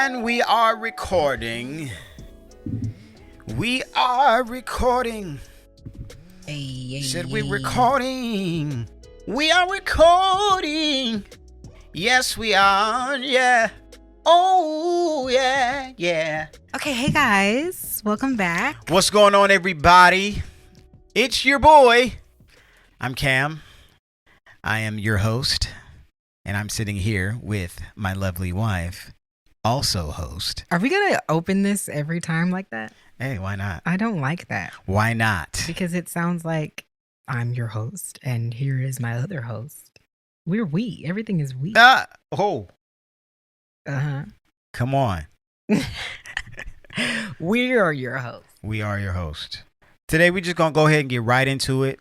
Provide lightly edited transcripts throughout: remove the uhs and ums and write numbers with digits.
And we are recording. We are recording. Hey. Said we're recording. We are recording. Yes, we are. Yeah. Oh, yeah. Yeah. Okay, hey guys. Welcome back. What's going on, everybody? It's your boy. I'm Cam. I am your host. And I'm sitting here with my lovely wife, also host. Are we going to open this every time like that? Hey, why not? I don't like that. Why not? Because it sounds like I'm your host and here is my other host. We're we. Everything is we. Oh. Uh-huh. Come on. We are your host. We are your host. Today, we're just going to go ahead and get right into it.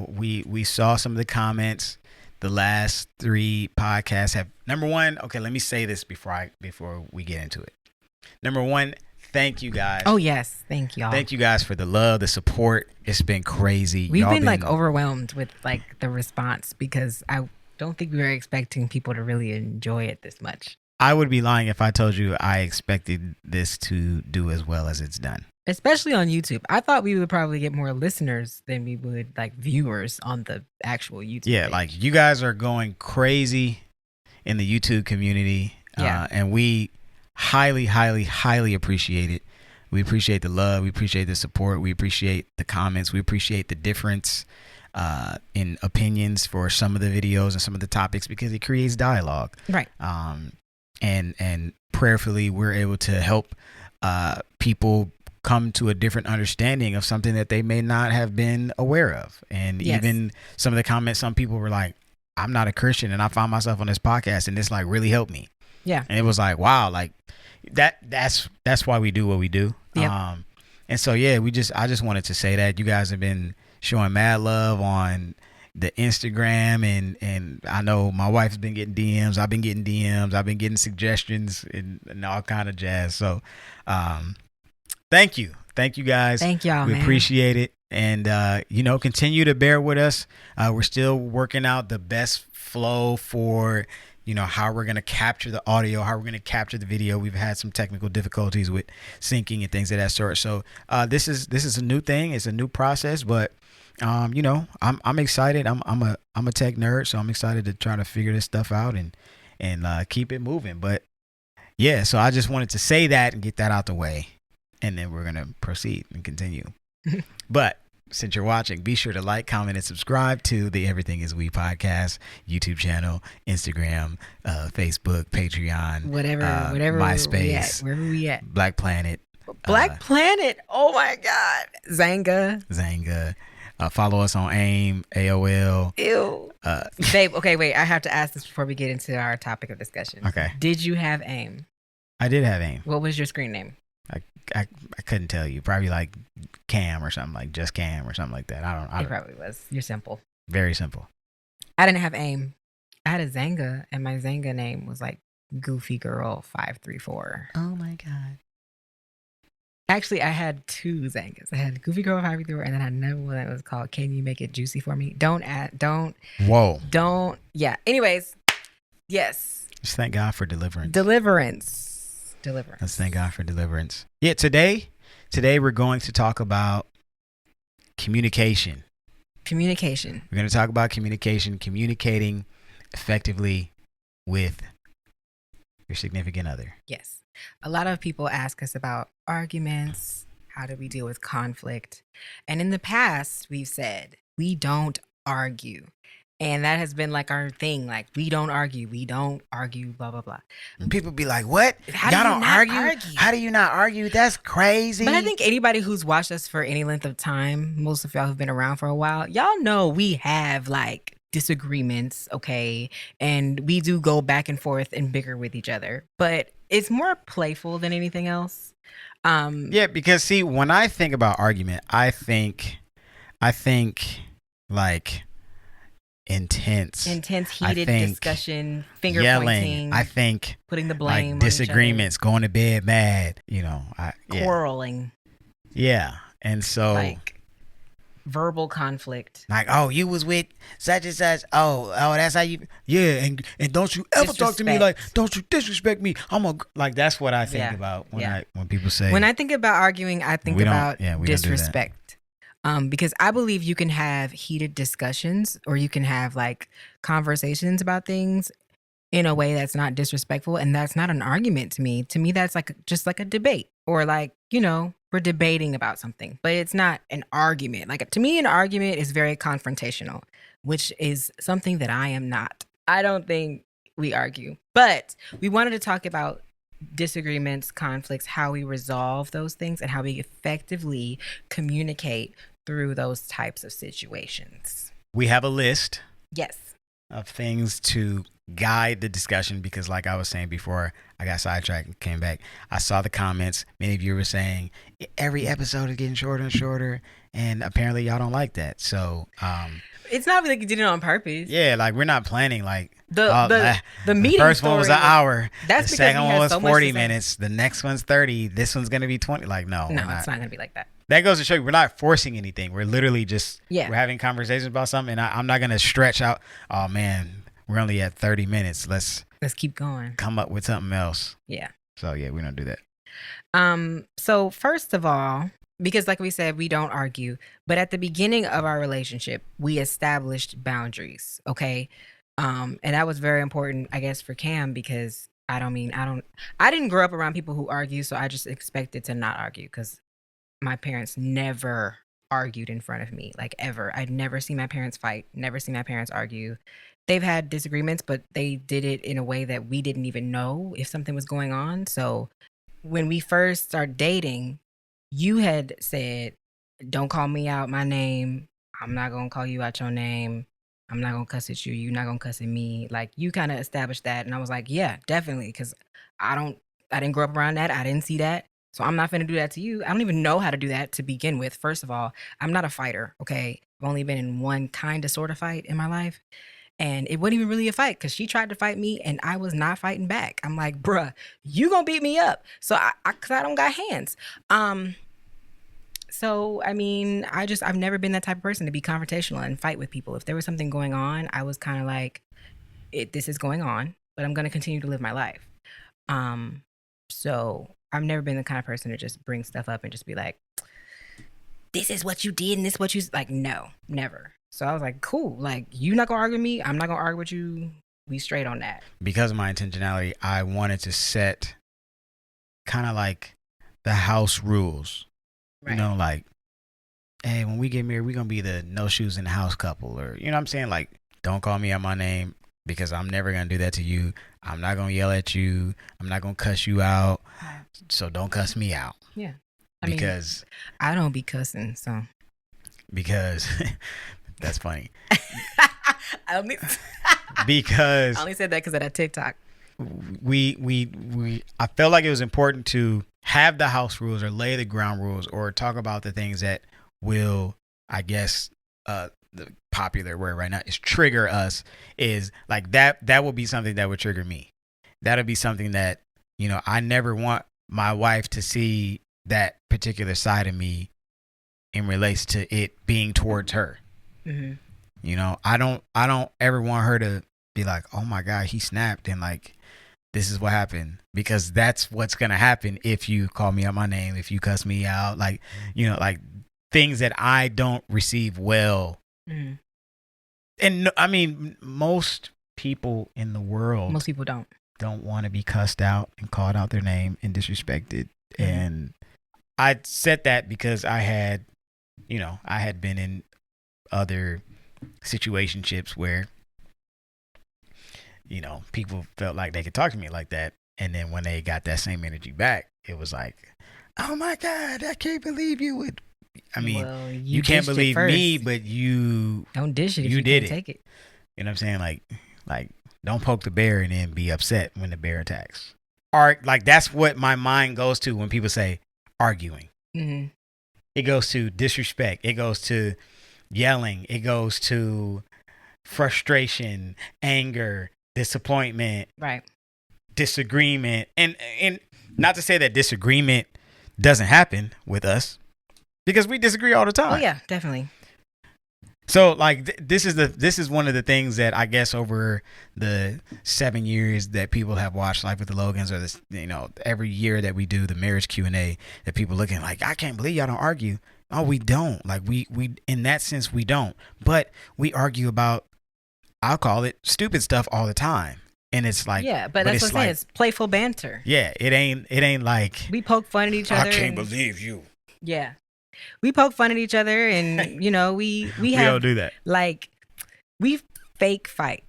We saw some of the comments. The last 3 podcasts have, number one, okay, let me say this before we get into it. Number one, thank you guys. Oh, yes. Thank y'all. Thank you guys for the love, the support. It's been crazy. We've been like overwhelmed with like the response because I don't think we were expecting people to really enjoy it this much. I would be lying if I told you I expected this to do as well as it's done. Especially on YouTube. I thought we would probably get more listeners than we would like viewers on the actual YouTube Yeah, page. like you guys are going crazy in the YouTube community. Yeah. And we highly, highly, highly appreciate it. We appreciate the love. We appreciate the support. We appreciate the comments. We appreciate the difference in opinions for some of the videos and some of the topics because it creates dialogue. Right. And prayerfully, we're able to help people come to a different understanding of something that they may not have been aware of. And Yes. even some of the comments, some people were like, I'm not a Christian and I found myself on this podcast and this like really helped me. Yeah. And it was like, wow, like that's why we do what we do. Yep. And so, yeah, I just wanted to say that you guys have been showing mad love on the Instagram and I know my wife's been getting DMs. I've been getting DMs. I've been getting suggestions and all kind of jazz. So, thank you guys. Thank y'all. We appreciate it. And, continue to bear with us. We're still working out the best flow for, how we're going to capture the audio, how we're going to capture the video. We've had some technical difficulties with syncing and things of that sort. So, this is a new thing. It's a new process, but, I'm excited. I'm a tech nerd, so I'm excited to try to figure this stuff out and keep it moving. But yeah, so I just wanted to say that and get that out the way. And then we're going to proceed and continue. But since you're watching, be sure to like, comment, and subscribe to the Everything Is We podcast, YouTube channel, Instagram, Facebook, Patreon, whatever, MySpace, wherever we at. Black Planet. Black Planet. Oh my God. Zanga. Follow us on AIM, AOL. Ew. Babe, okay, wait. I have to ask this before we get into our topic of discussion. Okay. Did you have AIM? I did have AIM. What was your screen name? I couldn't tell you. Probably like Cam or something, like just Cam or something like that. I don't. It probably was. You're simple. Very simple. I didn't have AIM. I had a Zanga, and my Zanga name was like Goofy Girl 534. Oh my God. Actually, I had 2 Zangas. I had Goofy Girl 534, and then I had another one that was called Can You Make It Juicy For Me? Whoa. Yeah. Anyways, yes. Just thank God for deliverance. Deliverance. Let's thank God for deliverance. Yeah, today we're going to talk about communication. We're going to talk about communicating effectively with your significant other. Yes. A lot of people ask us about arguments. How do we deal with conflict? And in the past, we've said we don't argue. And that has been like our thing. Like, we don't argue, blah, blah, blah. And people be like, what? How Y'all do you don't not argue? How do you not argue? That's crazy. But I think anybody who's watched us for any length of time, most of y'all who've been around for a while, y'all know we have like disagreements, okay? And we do go back and forth and bicker with each other. But it's more playful than anything else. Yeah, because see, when I think about argument, I think like intense heated discussion, finger yelling, pointing. I think putting the blame like disagreements, going to bed mad, quarreling. Yeah. And so like verbal conflict. Like, oh, you was with such and such. That's how you. Yeah, and don't you ever talk to me like, don't you disrespect me. Like that's what I think about when people say. When I think about arguing, I think about disrespect. Because I believe you can have heated discussions or you can have like conversations about things in a way that's not disrespectful, and that's not an argument to me. To me, that's like just like a debate, or like, we're debating about something, but it's not an argument. Like to me, an argument is very confrontational, which is something that I am not. I don't think we argue, but we wanted to talk about disagreements, conflicts, how we resolve those things, and how we effectively communicate through those types of situations. We have a list. Yes. Of things to guide the discussion, because like I was saying before I got sidetracked and came back, I saw the comments. Many of you were saying every episode is getting shorter and shorter, and apparently y'all don't like that. So it's not like you did it on purpose. Yeah, like we're not planning like the meeting. The first one was an hour. That's the because second one was 40 minutes. The next one's 30. This one's gonna be 20. Like no, it's not gonna be like that. That goes to show you we're not forcing anything. We're literally just we're having conversations about something, and I'm not gonna stretch out. Oh man, we're only at 30 minutes. Let's keep going. Come up with something else. Yeah. So yeah, we don't do that. So first of all, because like we said, we don't argue, but at the beginning of our relationship, we established boundaries. Okay. And that was very important, I guess, for Cam, because I didn't grow up around people who argue, so I just expected to not argue because my parents never argued in front of me, like ever. I'd never seen my parents fight, never seen my parents argue. They've had disagreements, but they did it in a way that we didn't even know if something was going on. So when we first started dating, you had said, don't call me out my name. I'm not going to call you out your name. I'm not going to cuss at you. You're not going to cuss at me. Like you kind of established that. And I was like, yeah, definitely. Because I didn't grow up around that. I didn't see that. So I'm not going to do that to you. I don't even know how to do that to begin with. First of all, I'm not a fighter. Okay. I've only been in one kind of sort of fight in my life. And it wasn't even really a fight because she tried to fight me and I was not fighting back. I'm like, bruh, you gonna beat me up. So cause I don't got hands. So, I mean, I've never been that type of person to be confrontational and fight with people. If there was something going on, I was kind of like, this is going on, but I'm going to continue to live my life. So I've never been the kind of person to just bring stuff up and just be like, this is what you did and this is what you, like, no, never. So I was like, cool. Like, you not going to argue with me. I'm not going to argue with you. We straight on that. Because of my intentionality, I wanted to set kind of like the house rules. Right. You know, like, hey, when we get married, we're going to be the no shoes in the house couple. Or, you know what I'm saying? Like, don't call me out my name because I'm never going to do that to you. I'm not going to yell at you. I'm not going to cuss you out. So don't cuss me out. Yeah. Because I don't be cussing, so. Because that's funny. Because I only said that because of that TikTok. I felt like it was important to have the house rules or lay the ground rules or talk about the things that will, I guess, the popular word right now is trigger us, is like that will be something that would trigger me. That'll be something that, you know, I never want my wife to see that particular side of me in relation to it being towards her. Mm-hmm. You know, I don't ever want her to be like, oh my God, he snapped and like, this is what happened, because that's what's going to happen if you call me out my name, if you cuss me out, like, you know, like things that I don't receive well. Mm-hmm. And I mean, most people in the world, most people don't want to be cussed out and called out their name and disrespected. Mm-hmm. And I said that because I had been in other situationships where, you know, people felt like they could talk to me like that. And then when they got that same energy back, it was like, oh my God, I can't believe you would. I mean, well, you can't believe me, but you don't dish it. You did it. Take it. You know what I'm saying? Like don't poke the bear and then be upset when the bear attacks. Or like, that's what my mind goes to when people say arguing. Mm-hmm. It goes to disrespect. It goes to yelling. It goes to frustration, anger, disappointment, right? Disagreement. And not to say that disagreement doesn't happen with us, because we disagree all the time. Oh yeah, definitely. So like this is one of the things that I guess over the 7 years that people have watched Life with the Logans, or this, every year that we do the marriage Q&A, that people looking like, I can't believe y'all don't argue. Oh, we don't. Like we in that sense we don't. But we argue about, I'll call it, stupid stuff all the time. And it's like, yeah, but that's what I'm saying. It's playful banter. Yeah, it ain't like we poke fun at each other. I can't believe you. Yeah. We poke fun at each other, and we don't do that. Like, we fake fight.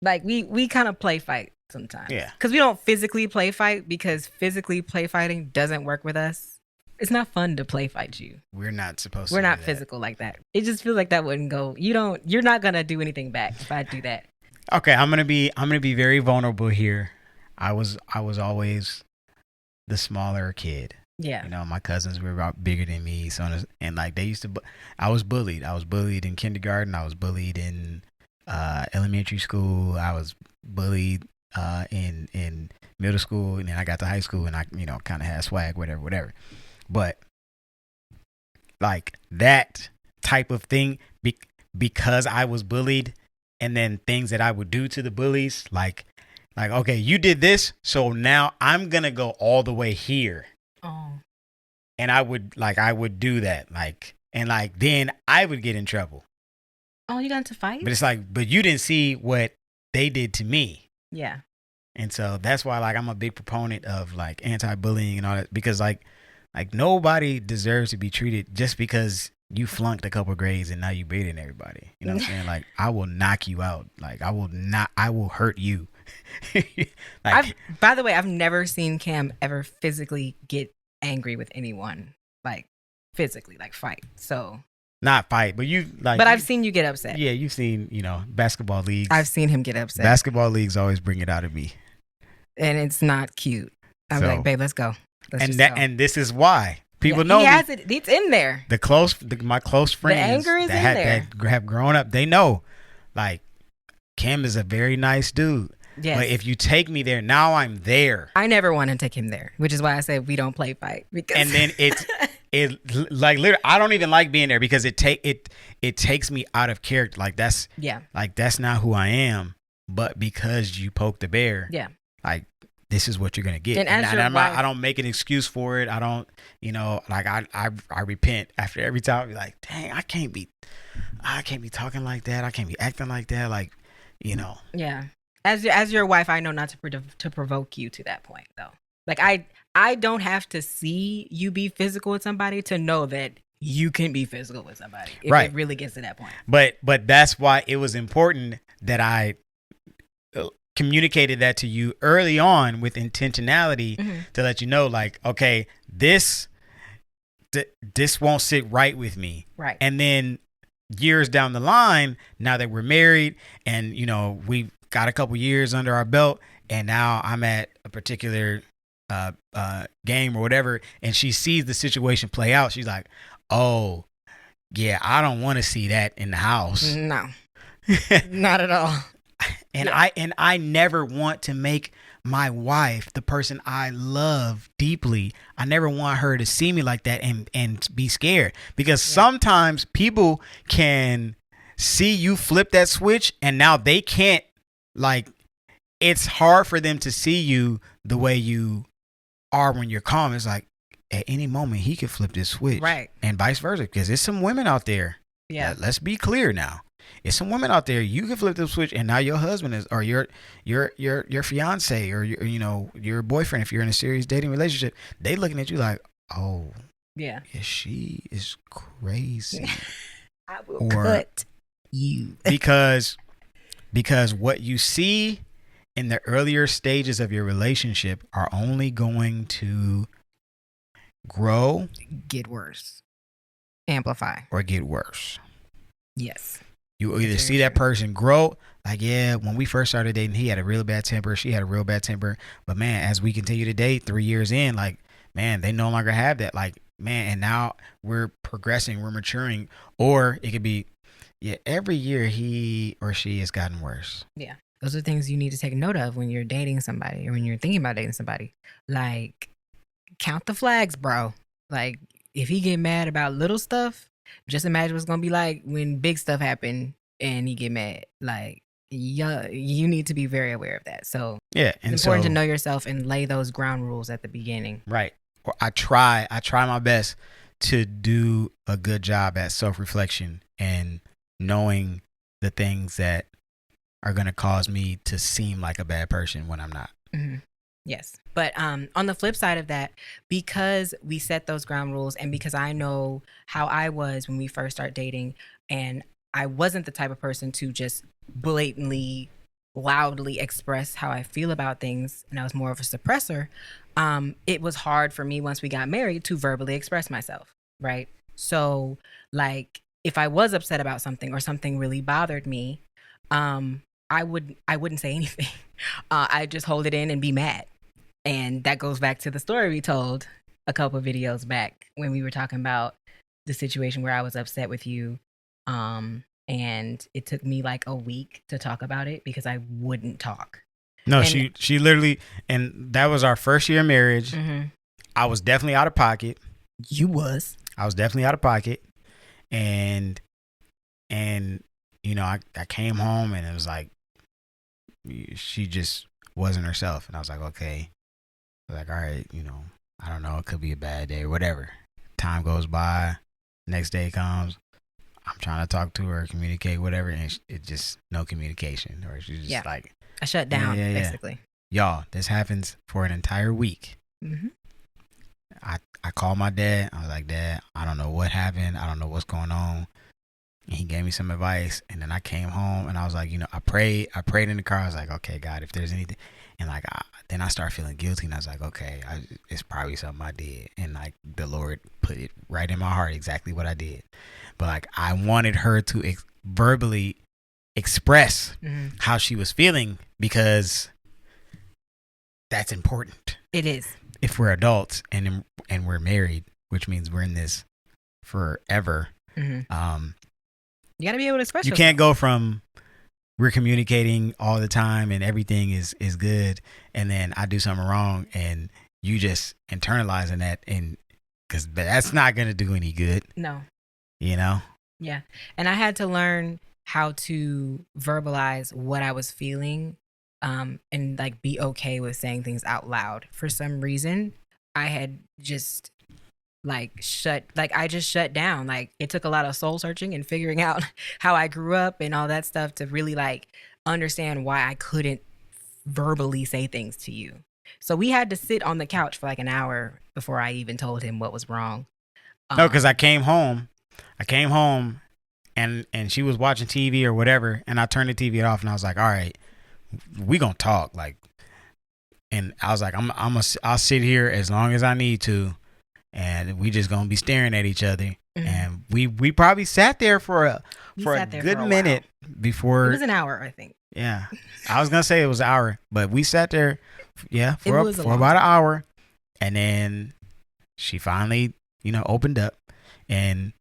Like we kind of play fight sometimes. Yeah. Because we don't physically play fight, because physically play fighting doesn't work with us. It's not fun to play fight you. We're not supposed to. We're not physical like that. It just feels like that wouldn't go. You're not gonna do anything back if I do that. Okay, I'm gonna be very vulnerable here. I was always the smaller kid. Yeah. My cousins were about bigger than me, so and like they used to. I was bullied. I was bullied in kindergarten. I was bullied in elementary school. I was bullied in middle school, and then I got to high school, and I kind of had swag, whatever. But like that type of thing, because I was bullied, and then things that I would do to the bullies, like okay, you did this, so now I'm gonna go all the way here. Oh. And I would do that, and then I would get in trouble. Oh, you got into fight? But it's like, but you didn't see what they did to me. Yeah. And so that's why I'm a big proponent of anti-bullying and all that, because like nobody deserves to be treated just because you flunked a couple grades and now you beating everybody. You know what I'm saying? Like, I will knock you out. Like, I will hurt you. By the way, I've never seen Cam ever physically get angry with anyone, like physically, like fight. So not fight, but I've seen you get upset. Yeah, you've seen basketball leagues. I've seen him get upset. Basketball leagues always bring it out of me, and it's not cute. I'm like, babe, let's go. And this is why people know he has it. It's in there. My close friends, the anger is in there, that have grown up, they know, like, Cam is a very nice dude. Yes. But if you take me there, now I'm there. I never want to take him there, which is why I said we don't play fight. Because and then it like literally, I don't even like being there, because it takes me out of character. Like that's not who I am. But because you poke the bear, like, this is what you're gonna get. And I don't make an excuse for it. I don't, I repent after every time. Be like, dang, I can't be talking like that. I can't be acting like that. Like, Yeah. As your wife, I know not to provoke you to that point, though. Like, I don't have to see you be physical with somebody to know that you can be physical with somebody if it really gets to that point. But that's why it was important that I communicated that to you early on with intentionality, to let you know, like, okay, this won't sit right with me. Right. And then years down the line, now that we're married and we've got a couple years under our belt, and now I'm at a particular game or whatever, and she sees the situation play out, she's like, oh yeah, I don't want to see that in the house. No. Not at all. And I never want to make my wife, the person I love deeply, I never want her to see me like that and be scared, because sometimes people can see you flip that switch, and now they can't, like, it's hard for them to see you the way you are when you're calm. It's like, at any moment he could flip this switch, right? And vice versa, because there's some women out there. Yeah, let's be clear now. It's some women out there, you can flip the switch, and now your husband is, or your fiance, or your boyfriend, if you're in a serious dating relationship, they looking at you like, oh yeah, she is crazy. I will cut you. because what you see in the earlier stages of your relationship are only going to grow, get worse, amplify, or get worse. Yes. You either see that person grow, like, yeah, when we first started dating, he had a real bad temper, she had a real bad temper, but man, as we continue to date 3 years in, like, man, they no longer have that, like, man, and now we're progressing, we're maturing. Or it could be, yeah, every year he or she has gotten worse. Yeah. Those are things you need to take note of when you're dating somebody, or when you're thinking about dating somebody. Like, count the flags, bro. Like, if he get mad about little stuff, Just imagine what's gonna be like when big stuff happen and he get mad. Like, yeah, you need to be very aware of that. So Yeah, it's and important so to know yourself and lay those ground rules at the beginning. right. Or I try my best to do a good job at self-reflection and knowing the things that are going to cause me to seem like a bad person when I'm not. Mm-hmm. Yes. But on the flip side of that, because we set those ground rules and because I know how I was when we first started dating, and I wasn't the type of person to just blatantly, loudly express how I feel about things, and I was more of a suppressor, it was hard for me once we got married to verbally express myself, right? So, like, if I was upset about something or something really bothered me, I wouldn't say anything. I just hold it in and be mad. And that goes back to the story we told a couple of videos back when we were talking about the situation where I was upset with you. And it took me like a week to talk about it because I wouldn't talk. No, And she literally, and that was our first year of marriage. mm-hmm. I was definitely out of pocket. You was. I was definitely out of pocket. And you know, I came home and it was like she just wasn't herself. And I was like, okay. I was like, all right, you know, I don't know, it could be a bad day or whatever. Time goes by, next day comes, I'm trying to talk to her, communicate, whatever, and it just no communication. Or she's just like, I shut down, basically. Y'all, this happens for an entire week. Mm-hmm. I called my dad. I was like, Dad, I don't know what happened. I don't know what's going on. And he gave me some advice. And then I came home and I was like, you know, I prayed in the car. I was like, okay, God, if there's anything. And like, then I started feeling guilty. And I was like, okay, it's probably something I did. And like the Lord put it right in my heart exactly what I did. But like, I wanted her to verbally express how she was feeling because that's important. It is. If we're adults and we're married, which means we're in this forever. Mm-hmm. You got to be able to express yourself. You can't go from we're communicating all the time and everything is good, and then I do something wrong and you just internalizing that, and because that's not going to do any good. No. You know? Yeah. And I had to learn how to verbalize what I was feeling, and like be okay with saying things out loud. For some reason, I had just I just shut down. Like, it took a lot of soul searching and figuring out how I grew up and all that stuff to really like understand why I couldn't verbally say things to you. So we had to sit on the couch for like an hour before I even told him what was wrong. No, because I came home and she was watching TV or whatever, and I turned the TV off and I was like, all right, we gonna talk. Like, and I was like, I'll sit here as long as I need to, and we just gonna be staring at each other. Mm-hmm. And we probably sat there for a good minute before. It was an hour, I think. Yeah, I was gonna say it was an hour, but we sat there, for about an hour, and then she finally, opened up, and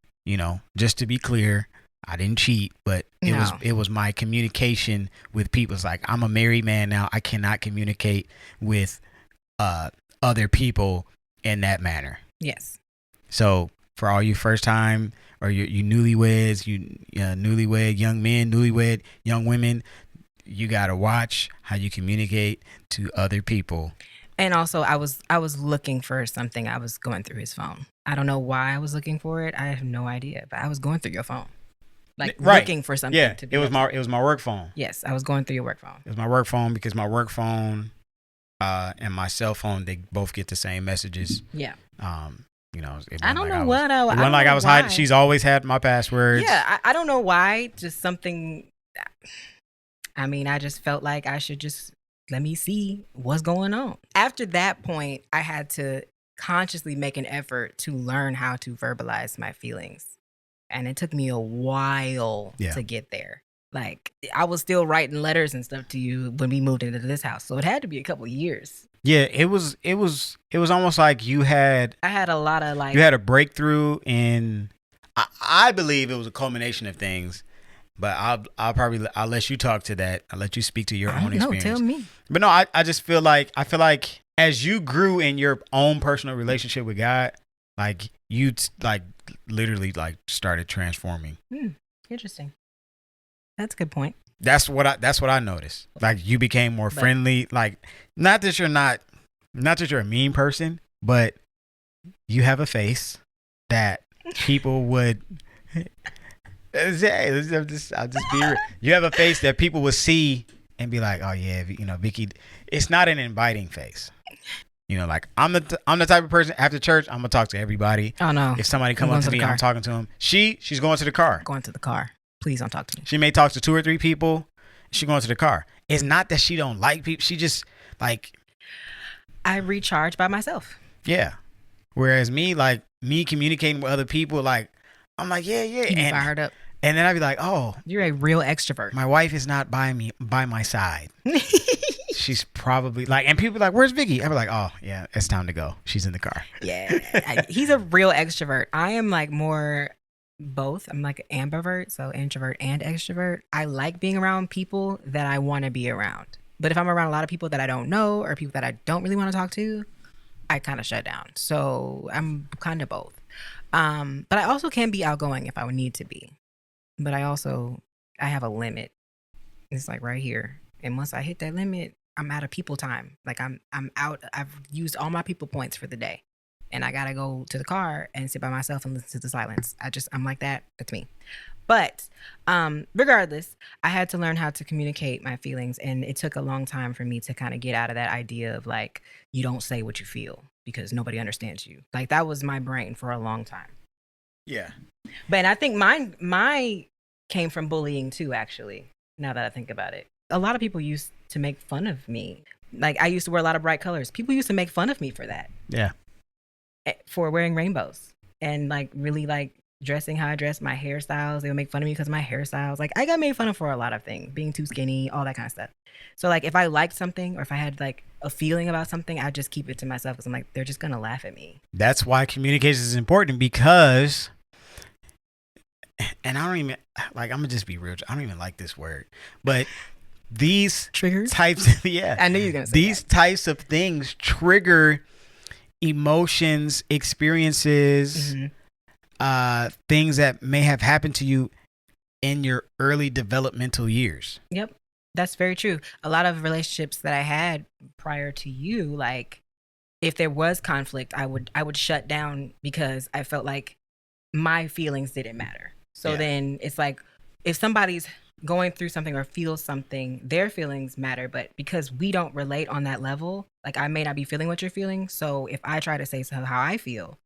just to be clear, I didn't cheat, but it was my communication with people. It's like, I'm a married man now. I cannot communicate with other people in that manner. Yes. So for all you first time or you newlyweds, newlywed young men, newlywed young women, you got to watch how you communicate to other people. And also, I was looking for something. I was going through his phone. I don't know why I was looking for it. I have no idea, but I was going through your phone. Looking for something. Yeah, it was my work phone. Yes, I was going through your work phone. It was my work phone because my work phone and my cell phone, they both get the same messages. Yeah. I don't know what I was. It wasn't like I was hiding. She's always had my passwords. Yeah, I don't know why. Just something. I mean, I just felt like I should just let me see what's going on. After that point, I had to consciously make an effort to learn how to verbalize my feelings. And it took me a while to get there. Like, I was still writing letters and stuff to you when we moved into this house. So it had to be a couple of years. Yeah, it was almost like I had a lot of you had a breakthrough, and I believe it was a culmination of things. But I'll let you talk to that. I'll let you speak to your own experience. Tell me. But no, I just feel like as you grew in your own personal relationship with God, like you literally like started transforming. Interesting. That's a good point. That's what I noticed. Like you became more friendly. Like not that you're a mean person, but you have a face that people would. I'll just be real. You have a face that people would see and be like, oh yeah, Vicky. It's not an inviting face. Like I'm the type of person after church I'm gonna talk to everybody. Oh no! If somebody come up to me, I'm talking to them. She's going to the car. Going to the car. Please don't talk to me. She may talk to 2 or 3 people. She going to the car. It's not that she don't like people. She just like. I recharge by myself. Yeah. Whereas me communicating with other people, like I'm like yeah, and fired up. And then I'd be like, oh, you're a real extrovert. My wife is not by my side. She's probably like, and people are like, where's Vicky? I'd be like, oh yeah, it's time to go. She's in the car. Yeah, he's a real extrovert. I am like more both. I'm like an ambivert, so introvert and extrovert. I like being around people that I want to be around. But if I'm around a lot of people that I don't know or people that I don't really want to talk to, I kind of shut down. So I'm kind of both. But I also can be outgoing if I would need to be. But I have a limit. It's like right here. And once I hit that limit, I'm out of people time. Like I'm out. I've used all my people points for the day. And I got to go to the car and sit by myself and listen to the silence. I'm like that. That's me. But regardless, I had to learn how to communicate my feelings. And it took a long time for me to kind of get out of that idea of like, you don't say what you feel because nobody understands you. Like that was my brain for a long time. Yeah. But I think mine came from bullying too, actually, now that I think about it. A lot of people used to make fun of me. Like I used to wear a lot of bright colors. People used to make fun of me for that. Yeah. For wearing rainbows and like really like dressing how I dress, my hairstyles. They would make fun of me because of my hairstyles. Like I got made fun of for a lot of things, being too skinny, all that kind of stuff. So like if I liked something or if I had like a feeling about something, I just keep it to myself because I'm like, they're just going to laugh at me. That's why communication is important because, and I don't even like, I'm gonna just be real. I don't even like this word, but these triggers types, yeah, I knew you were going to say these types of things trigger emotions, experiences, things that may have happened to you in your early developmental years. Yep. That's very true. A lot of relationships that I had prior to you, like if there was conflict, I would shut down because I felt like my feelings didn't matter. So then it's like if somebody's going through something or feels something, their feelings matter. But because we don't relate on that level, like I may not be feeling what you're feeling. So if I try to say how I feel,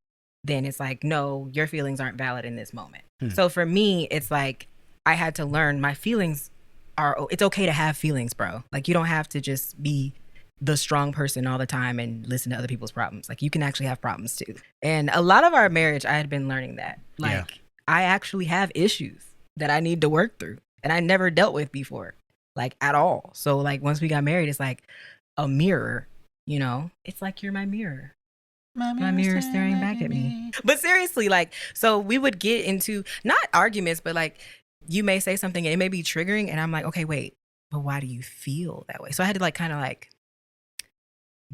then it's like, no, your feelings aren't valid in this moment. So for me, it's like I had to learn my feelings it's okay to have feelings, bro. Like you don't have to just be the strong person all the time and listen to other people's problems. Like you can actually have problems too. And a lot of our marriage, I had been learning that. Like I actually have issues that I need to work through and I never dealt with before, like at all. So like once we got married, it's like a mirror, it's like you're my mirror. My mirror staring back at me. But seriously, like, so we would get into not arguments, but like you may say something and it may be triggering and I'm like, okay, wait, but why do you feel that way? So I had to like kind of like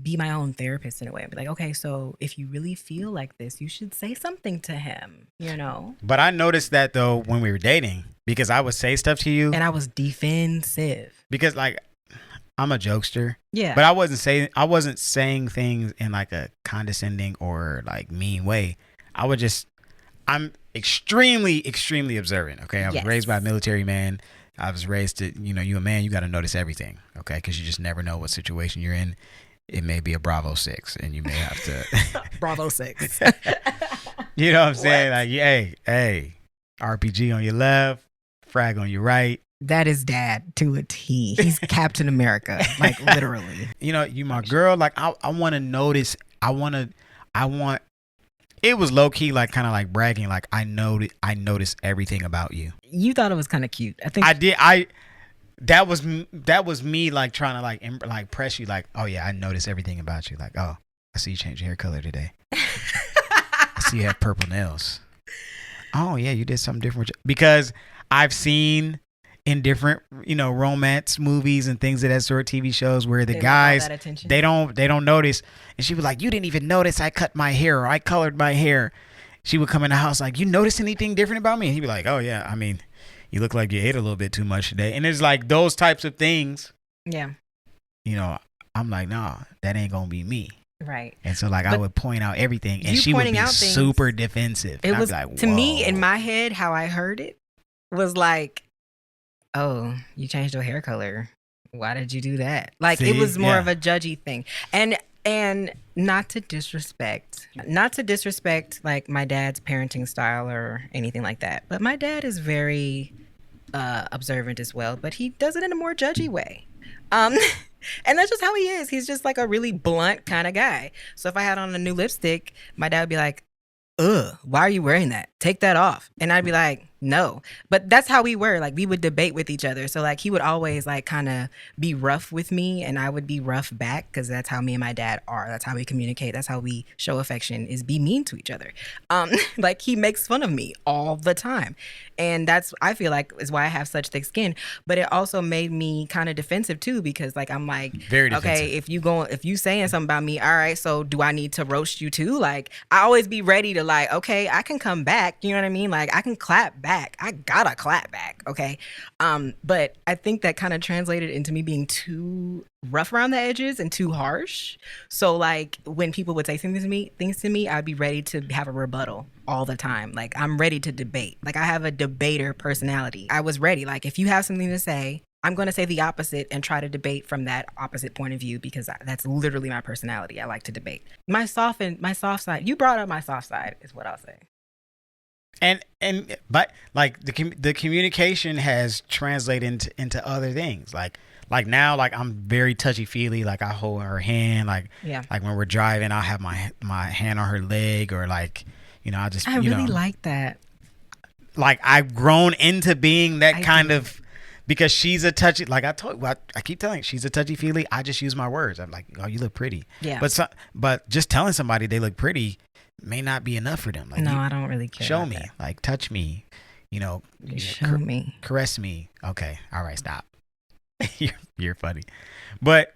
be my own therapist in a way and be like, okay, so if you really feel like this, you should say something to him, But I noticed that though when we were dating because I would say stuff to you and I was defensive because like I'm a jokester. Yeah. But I wasn't saying things in like a condescending or like mean way. I'm extremely, extremely observant. Okay. I was raised by a military man. I was raised to, you a man, you got to notice everything. Okay. Because you just never know what situation you're in. It may be a Bravo 6 and you may have to. Bravo 6. You know what I'm saying? Like, hey, RPG on your left, frag on your right. That is dad to a T. He's Captain America, like literally. You my girl. Like I want to notice. I want. It was low key, like kind of like bragging. Like I noticed everything about you. You thought it was kind of cute. I think I did. That was me like trying to like press you. Like, oh yeah, I noticed everything about you. Like, oh, I see you change your hair color today. I see you have purple nails. Oh yeah, you did something different. Because I've seen in different, romance movies and things of that sort, TV shows where the guys, they don't notice. And she was like, you didn't even notice I cut my hair or I colored my hair. she would come in the house like, you notice anything different about me? And he'd be like, oh yeah, I mean, you look like you ate a little bit too much today. And it's like those types of things. Yeah. You know, I'm like, nah, that ain't gonna be me. Right. And so like I would point out everything, and she would be super defensive. It was like, to me in my head, how I heard it was like, oh, you changed your hair color. Why did you do that? Like, see, it was more of a judgy thing. And not to disrespect like my dad's parenting style or anything like that, but my dad is very observant as well, but he does it in a more judgy way. And that's just how he is. He's just like a really blunt kind of guy. So if I had on a new lipstick, my dad would be like, ugh, why are you wearing that? Take that off. And I'd be like, no. But that's how we were. Like, we would debate with each other. So like, he would always like kind of be rough with me, and I would be rough back, because that's how me and my dad are. That's how we communicate. That's how we show affection, is be mean to each other. Like, he makes fun of me all the time. And that's, I feel like, is why I have such thick skin. But it also made me kind of defensive too, because like, I'm like, very defensive. Okay, if you saying something about me, all right, so do I need to roast you too? Like, I always be ready to like, okay, I can come back. You know what I mean? Like, I can clap back. I gotta clap back. Okay. But I think that kind of translated into me being too rough around the edges and too harsh. So like, when people would say things to me, I'd be ready to have a rebuttal all the time. Like, I'm ready to debate. Like, I have a debater personality. I was ready. Like, if you have something to say, I'm going to say the opposite and try to debate from that opposite point of view, because that's literally my personality. I like to debate. My soft side, you brought up my soft side, is what I'll say. But like the communication has translated into other things. Like now, like I'm very touchy feely. Like, I hold her hand. Like when we're driving, I'll have my hand on her leg, or like, you know, I really like that. Like, I've grown into being that kind of, because she's a touchy, like I keep telling you, she's a touchy feely. I just use my words. I'm like, oh, you look pretty. Yeah. But just telling somebody they look pretty may not be enough for them. Like, no, I don't really care. Show me, like, touch me, show me, caress me. Okay, all right, stop. You're funny. But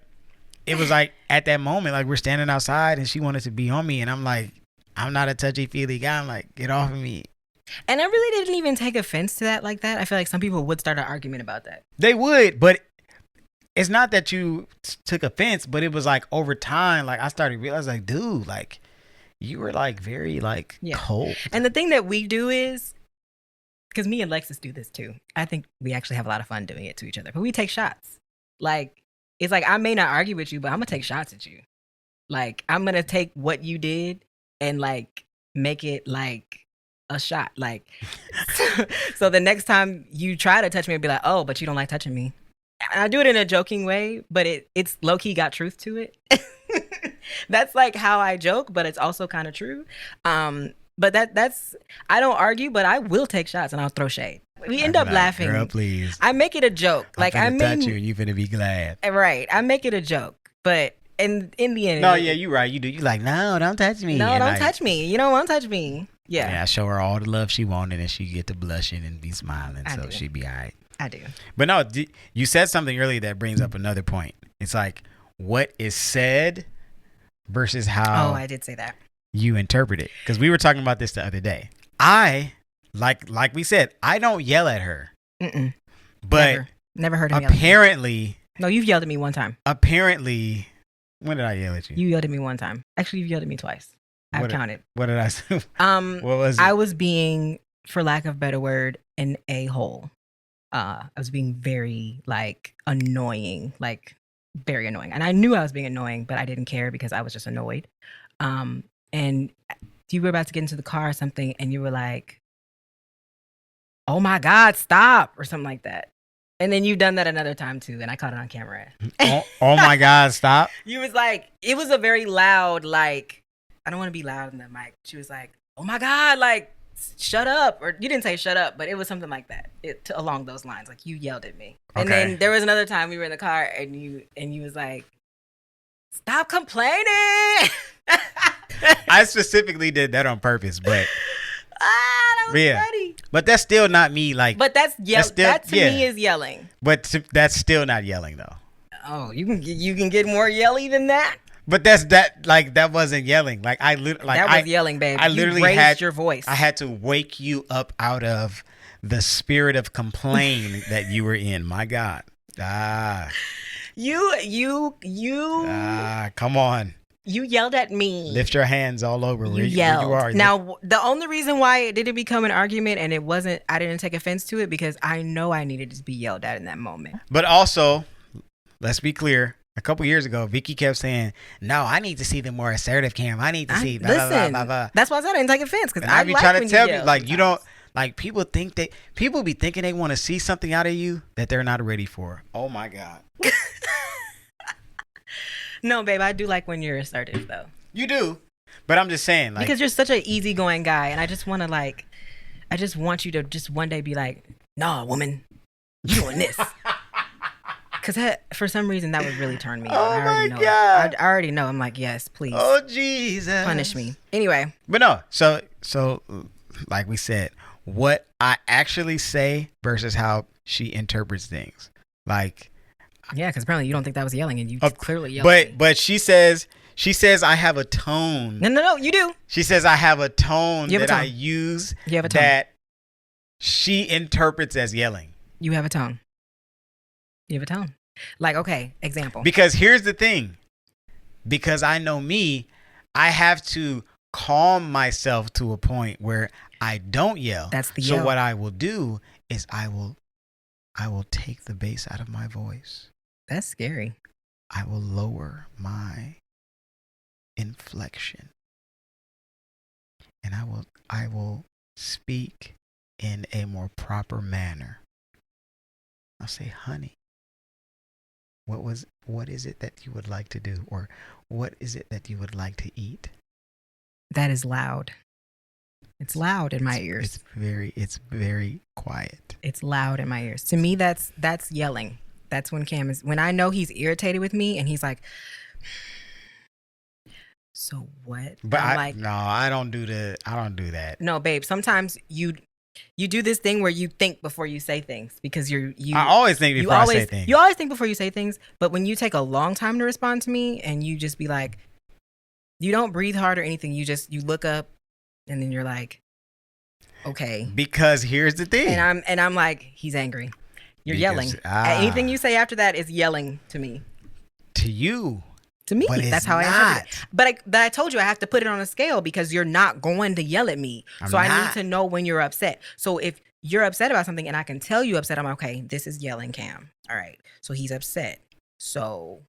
it was like, at that moment, like, we're standing outside and she wanted to be on me, and I'm like, I'm not a touchy feely guy. I'm like, get off of me. And I really didn't even take offense to that like that. I feel like some people would start an argument about that. They would, but it's not that you took offense, but it was like, over time, like, I started realizing, like, dude, like, you were like very like cold. And the thing that we do is, because me and Lexus do this too, I think we actually have a lot of fun doing it to each other, but we take shots. Like, it's like, I may not argue with you, but I'm gonna take shots at you. Like, I'm gonna take what you did and like make it like a shot. Like, so the next time you try to touch me, I'd be like, oh, but you don't like touching me. And I do it in a joking way, but it's low key got truth to it. That's like how I joke, but it's also kind of true. But that's, I don't argue, but I will take shots and I'll throw shade. We end up laughing. Girl, please. I make it a joke. Like, I mean, touch you, you finna be glad. Right. I make it a joke, but in the end. No, yeah, you're right. You do. You like, no, don't touch me. No, don't touch me. You don't want to touch me. Yeah. Yeah, I show her all the love she wanted, and she get to blushing and be smiling, so she be all right. I do. But no, you said something earlier that brings up another point. It's like, what is said versus how. Oh, I did say that. You interpret it, because we were talking about this the other day. I like we said, I don't yell at her. Mm-mm. But never heard him apparently yell at me. No, you've yelled at me one time. Apparently, when did I yell at you? You yelled at me one time. Actually, you've yelled at me twice. I've counted. What did I say? What was it? I was being, for lack of a better word, an a-hole. I was being very like annoying, like very annoying, and I knew I was being annoying, but I didn't care because I was just annoyed. And you were about to get into the car or something, and you were like, "Oh my God, stop!" or something like that. And then you've done that another time too, and I caught it on camera. Oh my God, stop! You was like, it was a very loud, like, I don't want to be loud in the mic. She was like, "Oh my God, like, shut up," or you didn't say shut up, but it was something like that. Along those lines, like, you yelled at me. Okay. And then there was another time we were in the car, and you was like, "Stop complaining." I specifically did that on purpose, but that was funny. But that's still not me. Like, but that to me is yelling. But that's still not yelling though. Oh, you can get more yelly than that. But that wasn't yelling. Like That was yelling, babe. I You literally raised had your voice. I had to wake you up out of the spirit of complain that you were in. My God. You Come on. you yelled at me. Lift your hands all over You where yelled. you are. Now, the only reason why it didn't become an argument and I didn't take offense to it because I know I needed to be yelled at in that moment. But also, let's be clear. A couple years ago, Vicky kept saying, "No, I need to see the more assertive Cam. I need to see." Blah, Listen, blah, blah, blah. that's why I said I didn't take offense because I I be like trying when to tell you you, yell like, you don't, sometimes. like, people be thinking they want to see something out of you that they're not ready for. Oh my God. No, babe, I do like when you're assertive though. You do, but I'm just saying, like, Because you're such an easygoing guy, and I just want to I just want you to just one day be like, "Nah, woman, you doing this." Because for some reason that would really turn me on. Oh I already my know. God. I already know. I'm like, yes, please. Oh Jesus, Punish me. Anyway. But no, so like we said, what I actually say versus how she interprets things, like. Yeah, because apparently you don't think that was yelling, and you clearly yelled. But she says I have a tone. No, you do. She says I have a tone You have a that I tone. use You have a tone. that she interprets as yelling. You have a tone. You have a tone. Like, okay, example. Because here's the thing. Because I know me, I have to calm myself to a point where I don't yell. That's the So yell. what I will do is I will take the bass out of my voice. That's scary. I will lower my inflection. And I will speak in a more proper manner. I'll say, "Honey, what is it that you would like to do, or what is it that you would like to eat?" That is loud. It's loud in my ears. It's very quiet. It's loud in my ears. To me, that's yelling. That's when I know he's irritated with me and he's like, "So what?" But I'm I don't do that. No, babe. Sometimes you do this thing where you think before you say things because you. I always think before I say things. You always think before you say things, but when you take a long time to respond to me and you just be like, you don't breathe hard or anything. You look up and then you're like, okay. Because here's the thing. And I'm like, he's angry. You're yelling. Anything you say after that is yelling to me. To you. To me, but that's how I interpret it. But I told you I have to put it on a scale because you're not going to yell at me. I need to know when you're upset. So if you're upset about something and I can tell you upset, I'm like, okay, this is yelling Cam. All right. So he's upset. So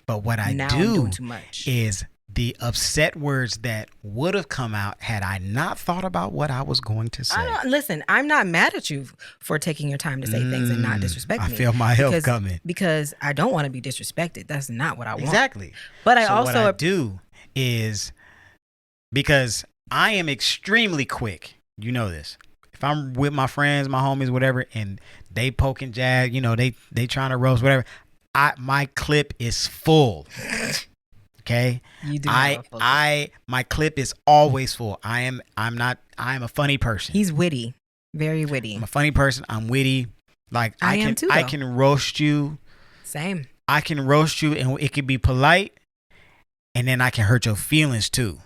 but what I now do I'm doing too much. Is the upset words that would have come out had I not thought about what I was going to say. Listen, I'm not mad at you for taking your time to say things and not disrespect me. I feel my help coming. Because I don't want to be disrespected. That's not what I want. Exactly. But what I do is, because I am extremely quick. You know this. If I'm with my friends, my homies, whatever, and they poke and jag, they trying to roast, whatever, my clip is full. Okay. You do. My clip is always full. I'm a funny person. He's witty. Very witty. I'm a funny person. I'm witty. Like I am too, I can roast you. Same. I can roast you and it can be polite, and then I can hurt your feelings too.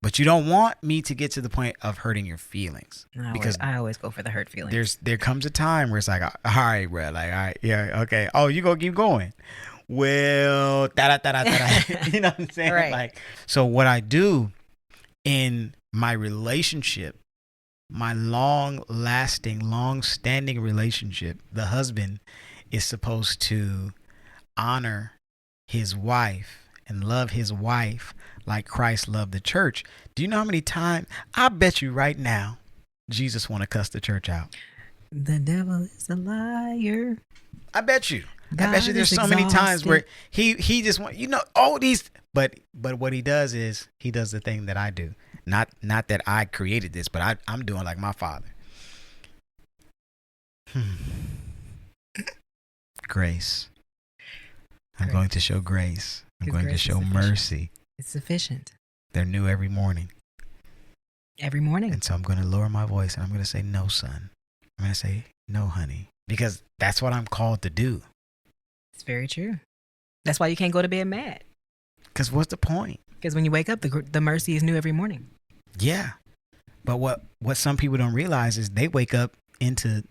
But you don't want me to get to the point of hurting your feelings. Because I always go for the hurt feelings. There comes a time where it's like, all right, bro, like, all right, yeah, okay. Oh, you gonna keep going. Well, you know what I'm saying? Right. Like, so what I do in my relationship, my long-standing relationship, the husband is supposed to honor his wife and love his wife like Christ loved the church. Do you know how many times? I bet you right now, Jesus want to cuss the church out. The devil is a liar. I bet you. God, I bet you there's so many times where he just want, all these, but what he does is he does the thing that I do. Not that I created this, but I'm doing like my father. Grace. I'm going to show grace. I'm going to show mercy. It's sufficient. They're new every morning. Every morning. And so I'm going to lower my voice and I'm going to say, "No, son." I'm going to say, "No, honey." Because that's what I'm called to do. It's very true. That's why you can't go to bed mad. Because what's the point? Because when you wake up, the mercy is new every morning. Yeah. But what some people don't realize is they wake up into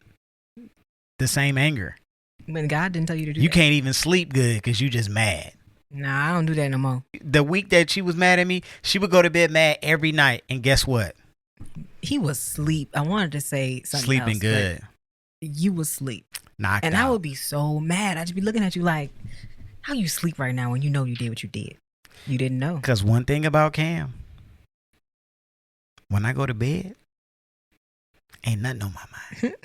the same anger. When God didn't tell you to do You that. can't even sleep good because you just mad. Nah, I don't do that no more. The week that she was mad at me, she would go to bed mad every night. And guess what? He was asleep. I wanted to say something Sleeping else, good. You was asleep. Knocked And out. I would be so mad. I'd just be looking at you like, how you sleep right now when you know you did what you did? You didn't know. Because one thing about Cam, when I go to bed, ain't nothing on my mind.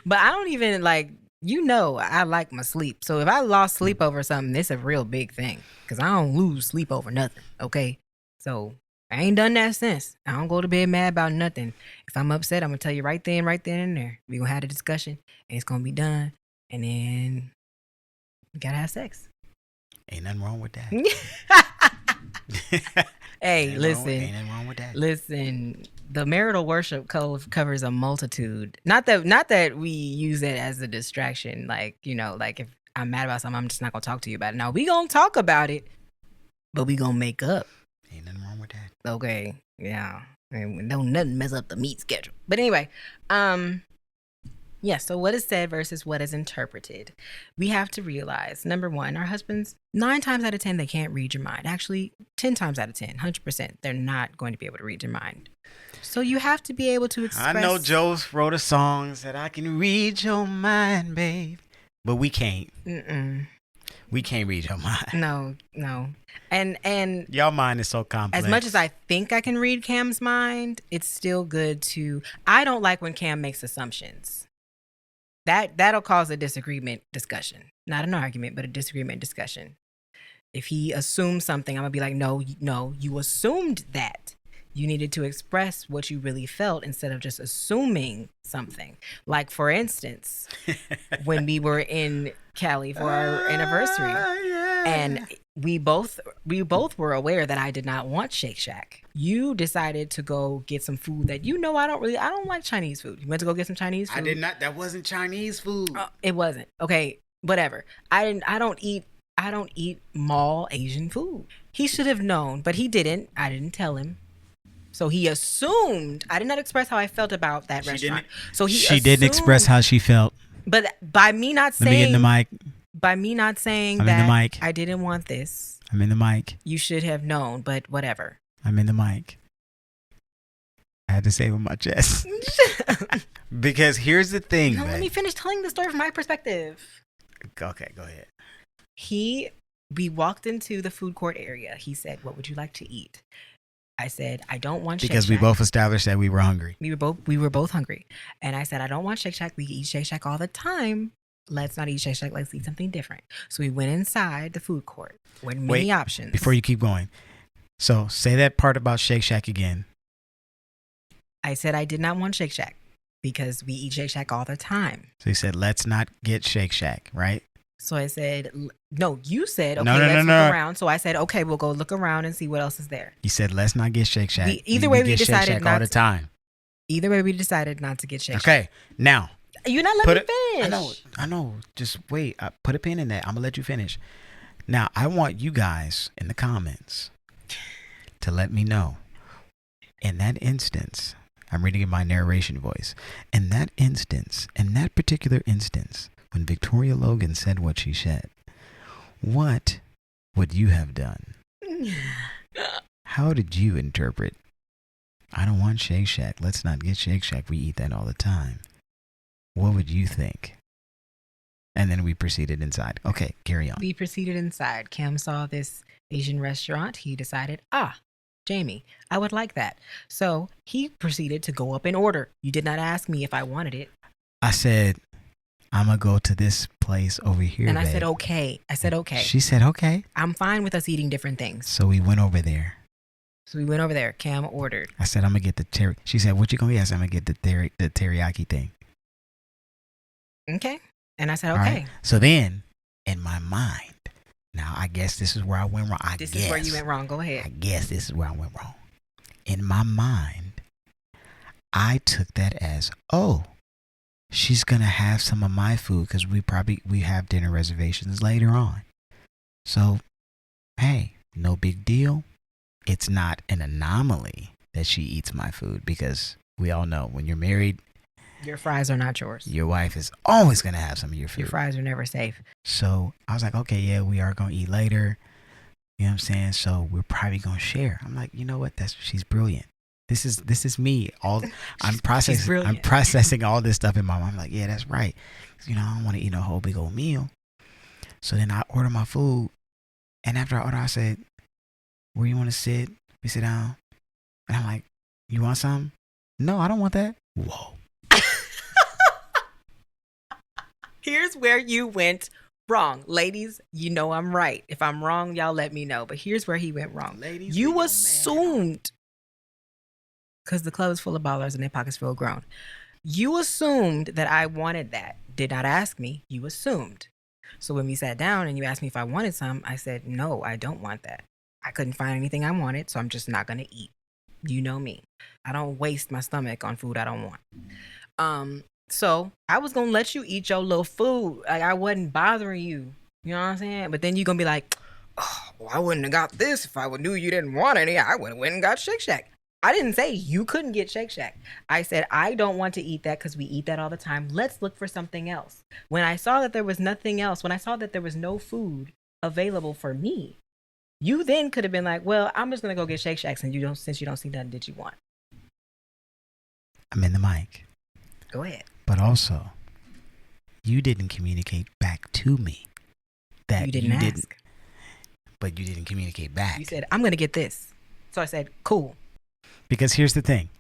But I don't even like, I like my sleep. So if I lost sleep over something, it's a real big thing. Because I don't lose sleep over nothing. Okay. So I ain't done that since. I don't go to bed mad about nothing. If I'm upset, I'm going to tell you right then and there. We're going to have the discussion and it's going to be done. And then you got to have sex. Ain't nothing wrong with that. Hey, ain't nothing wrong with that. Listen, the marital worship code covers a multitude. Not that we use it as a distraction. Like, like if I'm mad about something, I'm just not going to talk to you about it. Now, we going to talk about it, but we going to make up. Ain't nothing wrong with that. Okay. Yeah. And don't nothing mess up the meat schedule. But anyway, yeah, so what is said versus what is interpreted. We have to realize, number one, our husbands, 9 times out of 10, they can't read your mind. Actually, 10 times out of 10, 100%, they're not going to be able to read your mind. So you have to be able to express. I know Joe wrote a song that I can read your mind, babe. But we can't. We can't read your mind. No. And y'all mind is so complex. As much as I think I can read Cam's mind, it's still good to. I don't like when Cam makes assumptions. That'll cause a disagreement discussion. Not an argument, but a disagreement discussion. If he assumes something, I'm going to be like, no, you assumed that. You needed to express what you really felt instead of just assuming something. Like, for instance, when we were in Cali for our anniversary, and we both were aware that I did not want Shake Shack. You decided to go get some food that I don't like Chinese food. You went to go get some Chinese food. I did not. That wasn't Chinese food. It wasn't. Okay, whatever. I don't eat mall Asian food. He should have known, but he didn't. I didn't tell him. So he assumed. I did not express how I felt about that restaurant. So she didn't express how she felt. But by me not saying. Let me get in the mic. By me not saying I'm that in the mic. I didn't want this. I'm in the mic. You should have known, but whatever. I'm in the mic. I had to say it with my chest. Because here's the thing. No, let me finish telling the story from my perspective. Okay, go ahead. We walked into the food court area. He said, "What would you like to eat?" I said, "I don't want Shake Shack." Because we both established that we were hungry. We were both hungry. And I said, "I don't want Shake Shack. We eat Shake Shack all the time. Let's not eat Shake Shack. Let's eat something different." So we went inside the food court with many options. Before you keep going. So say that part about Shake Shack again. I said I did not want Shake Shack because we eat Shake Shack all the time. So you said, let's not get Shake Shack, right? So I said, no, you said, okay, No, let's look no. around. So I said, okay, we'll go look around and see what else is there. You said, let's not get Shake Shack. Either way, we get decided Shake Shack not all the time. Either way, we decided not to get Shake Shack. Okay, now. You're not letting me finish. I know. Just wait. Put a pin in that. I'm going to let you finish. Now, I want you guys in the comments to let me know. In that instance, I'm reading in my narration voice. In that particular instance, when Victoria Logan said what she said, what would you have done? How did you interpret, I don't want Shake Shack. Let's not get Shake Shack. We eat that all the time. What would you think? And then we proceeded inside. Okay, carry on. We proceeded inside. Cam saw this Asian restaurant. He decided, Jamie, I would like that. So he proceeded to go up and order. You did not ask me if I wanted it. I said, I'm going to go to this place over here. And I said, okay. She said, okay. I'm fine with us eating different things. So we went over there. Cam ordered. I said, I'm going to get the teriyaki. She said, what you going to get? I said, I'm going to get the teriyaki thing. Okay. And I said, okay. Right. So then, in my mind, now I guess this is where I went wrong. This is where you went wrong. Go ahead. I guess this is where I went wrong. In my mind, I took that as, she's going to have some of my food because we have dinner reservations later on. So, hey, no big deal. It's not an anomaly that she eats my food, because we all know when you're married, Your fries are not yours. your wife is always going to have some of your food. Your fries are never safe. So I was like, okay, yeah, we are going to eat later. You know what I'm saying? So we're probably going to share. I'm like, you know what? She's brilliant. This is me. I'm processing all this stuff in my mind. I'm like, yeah, that's right. You know, I don't want to eat a whole big old meal. So then I order my food. And after I order, I said, where you want to sit? We sit down. And I'm like, you want some? No, I don't want that. Whoa. Here's where you went wrong. Ladies, you know I'm right. If I'm wrong, y'all let me know. But here's where he went wrong. Ladies, you assumed, because the club is full of ballers and their pockets feel grown. You assumed that I wanted that. Did not ask me. You assumed. So when we sat down and you asked me if I wanted some, I said, no, I don't want that. I couldn't find anything I wanted, so I'm just not going to eat. You know me. I don't waste my stomach on food I don't want. So I was going to let you eat your little food. Like, I wasn't bothering you. You know what I'm saying? But then you're going to be like, oh, well, I wouldn't have got this if I knew you didn't want any. I would have went and got Shake Shack. I didn't say you couldn't get Shake Shack. I said, I don't want to eat that because we eat that all the time. Let's look for something else. When I saw that there was nothing else, when I saw that there was no food available for me, you then could have been like, well, I'm just going to go get Shake Shack since you don't see nothing that you want. I'm in the mic. Go ahead. But also, you didn't communicate back to me that you didn't ask. But you didn't communicate back. You said, I'm going to get this. So I said, cool. Because here's the thing.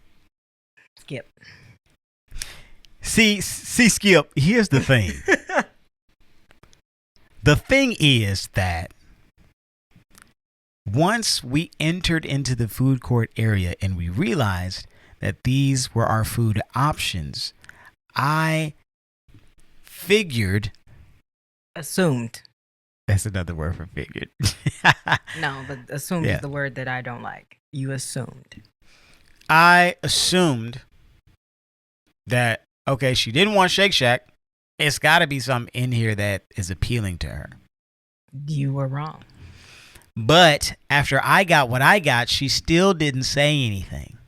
Skip. See, Skip, here's the thing. The thing is that once we entered into the food court area and we realized that these were our food options, I assumed. That's another word for figured. No, but assumed is the word that I don't like. You assumed. I assumed that, okay, she didn't want Shake Shack. It's got to be something in here that is appealing to her. You were wrong. But after I got what I got, she still didn't say anything.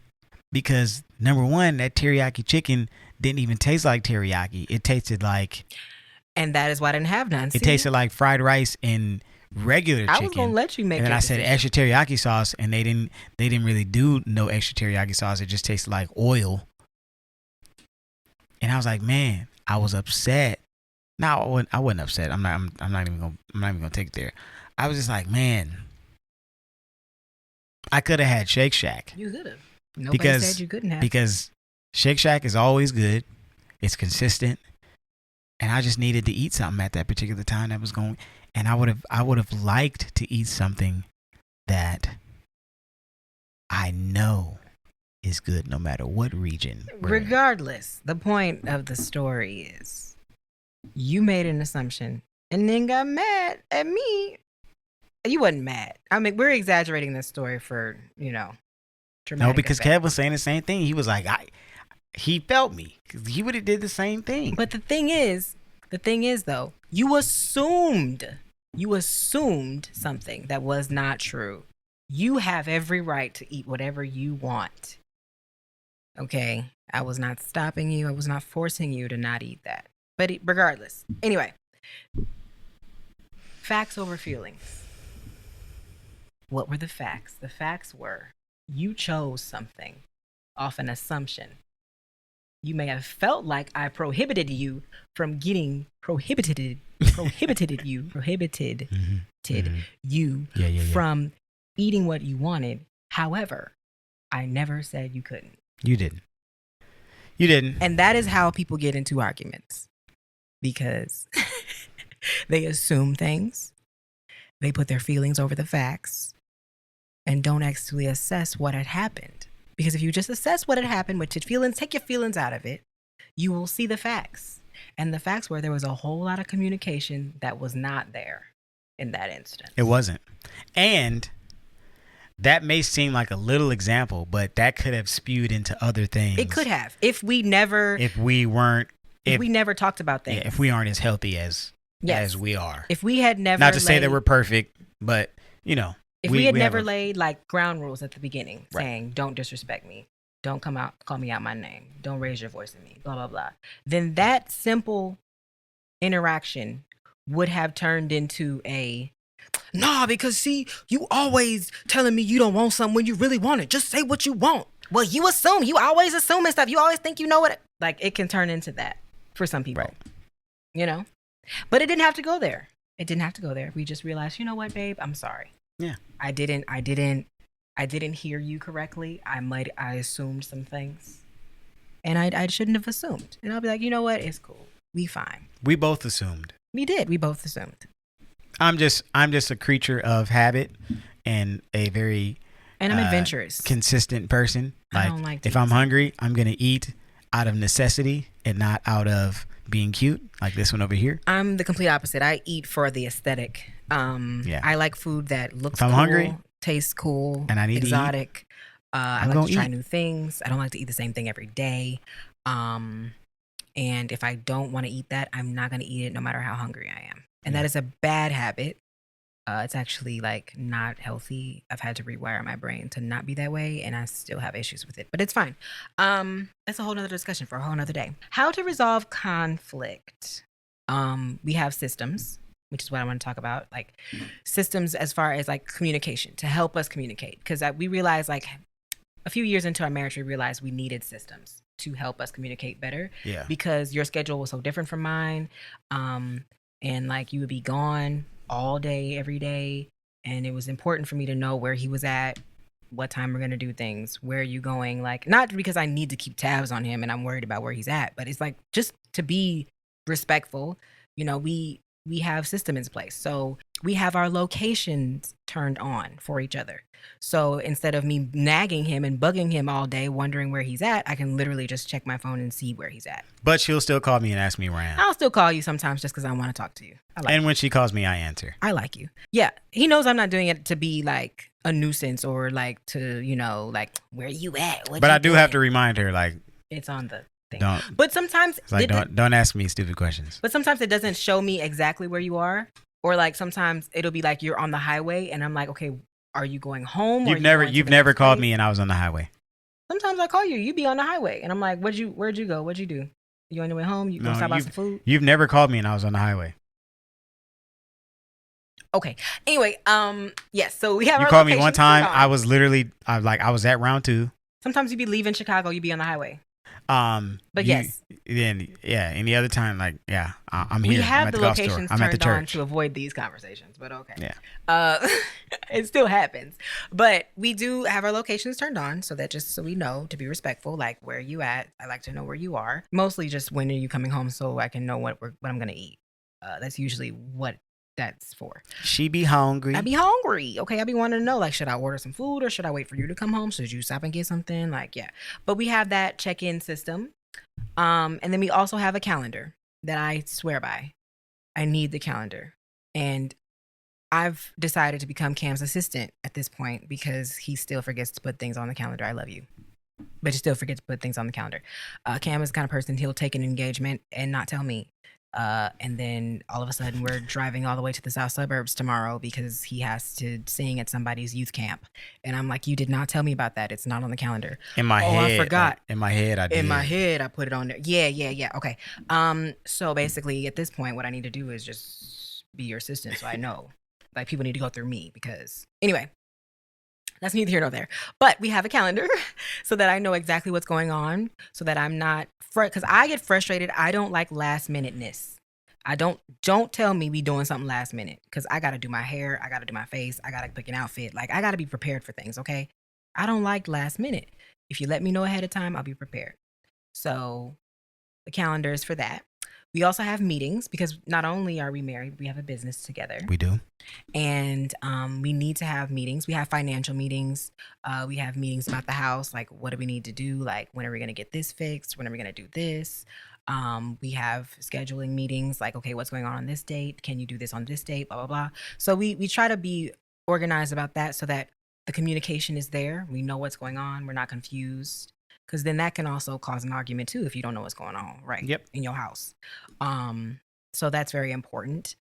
Because, number one, that teriyaki chicken didn't even taste like teriyaki. It tasted like... And that is why I didn't have none. It tasted like fried rice and regular chicken. I was going to let you make it. And then I said extra teriyaki sauce, and they didn't really do no extra teriyaki sauce. It just tasted like oil. And I was like, man, I was upset. No, I wasn't upset. I'm not even gonna take it there. I was just like, man, I could have had Shake Shack. You could have. Nobody said you couldn't have. Because Shake Shack is always good. It's consistent. And I just needed to eat something at that particular time that was going. And I would have liked to eat something that I know is good no matter what region. Regardless, the point of the story is you made an assumption and then got mad at me. You wasn't mad. I mean, we're exaggerating this story for, no, because Kev was saying the same thing. He was like, he felt me. He would have did the same thing. But the thing is though, you assumed something that was not true. You have every right to eat whatever you want. Okay? I was not stopping you. I was not forcing you to not eat that. But regardless. Anyway. Facts over feelings. What were the facts? The facts were you chose something off an assumption. You may have felt like I prohibited you from getting prohibited you from eating what you wanted. However, I never said you couldn't. You didn't. And that is how people get into arguments. Because they assume things. They put their feelings over the facts. And don't actually assess what had happened. Because if you just assess what had happened with your feelings, take your feelings out of it, you will see the facts. And the facts were there was a whole lot of communication that was not there in that instance. It wasn't. And that may seem like a little example, but that could have spewed into other things. It could have. If we never talked about things. Yeah, if we aren't as healthy as we are. If we had never... Not to say that we're perfect, but, If we had have never a laid like ground rules at the beginning, right. saying don't disrespect me, don't call me out my name, don't raise your voice at me, blah blah blah, then that simple interaction would have turned into a nah, because see, you always telling me you don't want something when you really want it. Just say what you want. Well, you assume. You always assuming stuff. You always think you know what. Like, it can turn into that for some people. Right. You know? But it didn't have to go there. It didn't have to go there. We just realized, you know what, babe? I'm sorry. Yeah. I didn't hear you correctly. I assumed some things. And I shouldn't have assumed. And I'll be like, you know what? It's cool. We fine. We both assumed. We did. We both assumed. I'm just a creature of habit and a very and I'm adventurous, consistent person. I don't like to if eat. I'm hungry, I'm gonna eat out of necessity and not out of being cute, like this one over here. I'm the complete opposite. I eat for the aesthetic. I like food that looks If I'm cool, hungry, tastes cool, and I need exotic. to eat, I like to try new things. I don't like to eat the same thing every day. And if I don't want to eat that, I'm not going to eat it no matter how hungry I am. And that is a bad habit. It's actually like not healthy. I've had to rewire my brain to not be that way, and I still have issues with it, but it's fine. That's a whole nother discussion for a whole nother day. How to resolve conflict. We have systems, which is what I want to talk about. Like systems as far as like communication to help us communicate. Because we realized like a few years into our marriage, we realized we needed systems to help us communicate better. Yeah. Because your schedule was so different from mine. And like you would be gone all day, every day. And it was important for me to know where he was at, what time we're going to do things, where are you going? Like, not because I need to keep tabs on him and I'm worried about where he's at, but it's like just to be respectful. You know, we have systems in place. So we have our locations turned on for each other. So instead of me nagging him and bugging him all day, wondering where he's at, I can literally just check my phone and see where he's at. But she'll still call me and ask me where I am. I'll still call you sometimes just because I want to talk to you. When she calls me, I answer. I like you. Yeah. He knows I'm not doing it to be like a nuisance or like to, you know, like, where you at? But I do have to remind her, like, it's on the thing. Don't. But sometimes It's like, don't ask me stupid questions. But sometimes it doesn't show me exactly where you are. Or like sometimes it'll be like you're on the highway and I'm like, okay, are you going home? You've never called me and I was on the highway. Sometimes I call you. You be on the highway and I'm like, where'd you go? What'd you do? You on your way home? You gonna stop by some food? You've never called me and I was on the highway. Okay. Anyway, yes. So we have. You called me one time. I was at round 2. Sometimes you be leaving Chicago. You be on the highway. But yes. Then any other time, like I'm here. We have I'm at the golf locations store. I'm at the turned on church to avoid these conversations. But okay. Yeah. It still happens. But we do have our locations turned on so that just so we know to be respectful, like where you at. I like to know where you are. Mostly just when are you coming home so I can know what I'm gonna eat. That's usually what that's for. She be hungry. I be hungry. Okay, I be wanting to know, like, should I order some food or should I wait for you to come home? Should you stop and get something? Like, yeah. But we have that check-in system. And then we also have a calendar that I swear by. I need the calendar. And I've decided to become Cam's assistant at this point because he still forgets to put things on the calendar. I love you. But you still forget to put things on the calendar. Cam is the kind of person, he'll take an engagement and not tell me. And then all of a sudden we're driving all the way to the south suburbs tomorrow because he has to sing at somebody's youth camp. And I'm like, you did not tell me about that. It's not on the calendar. In my head. I forgot. In my head, I did. In my head, I put it on there. Yeah. Okay. So basically at this point, what I need to do is just be your assistant so I know. Like people need to go through me because anyway. That's neither here nor there. But we have a calendar so that I know exactly what's going on so that I'm not because I get frustrated. I don't like last minuteness. Don't tell me we doing something last minute because I got to do my hair. I got to do my face. I got to pick an outfit. Like I got to be prepared for things. Okay. I don't like last minute. If you let me know ahead of time, I'll be prepared. So the calendar is for that. We also have meetings because not only are we married, we have a business together. We do. And we need to have meetings. We have financial meetings. We have meetings about the house. Like, what do we need to do? Like, when are we going to get this fixed? When are we going to do this? We have scheduling meetings. Like, okay, what's going on this date? Can you do this on this date? Blah, blah, blah. So we try to be organized about that so that the communication is there. We know what's going on. We're not confused. Because then that can also cause an argument too if you don't know what's going on, right? Yep. In your house. So that's very important.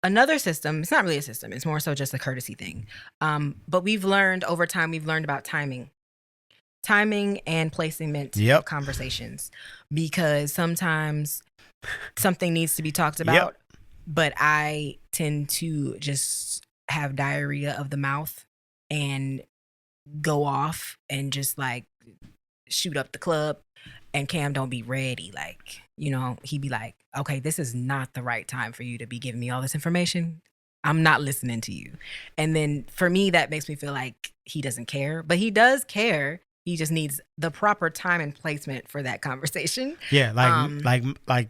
Another system, it's not really a system, it's more so just a courtesy thing. But we've learned over time, we've learned about timing and placement of Yep. conversations, because sometimes something needs to be talked Yep. about, but I tend to just have diarrhea of the mouth and go off and just like shoot up the club, and Cam don't be ready. Like, he'd be like, okay, this is not the right time for you to be giving me all this information. I'm not listening to you. And then for me, that makes me feel like he doesn't care, but he does care. He just needs the proper time and placement for that conversation. Yeah, like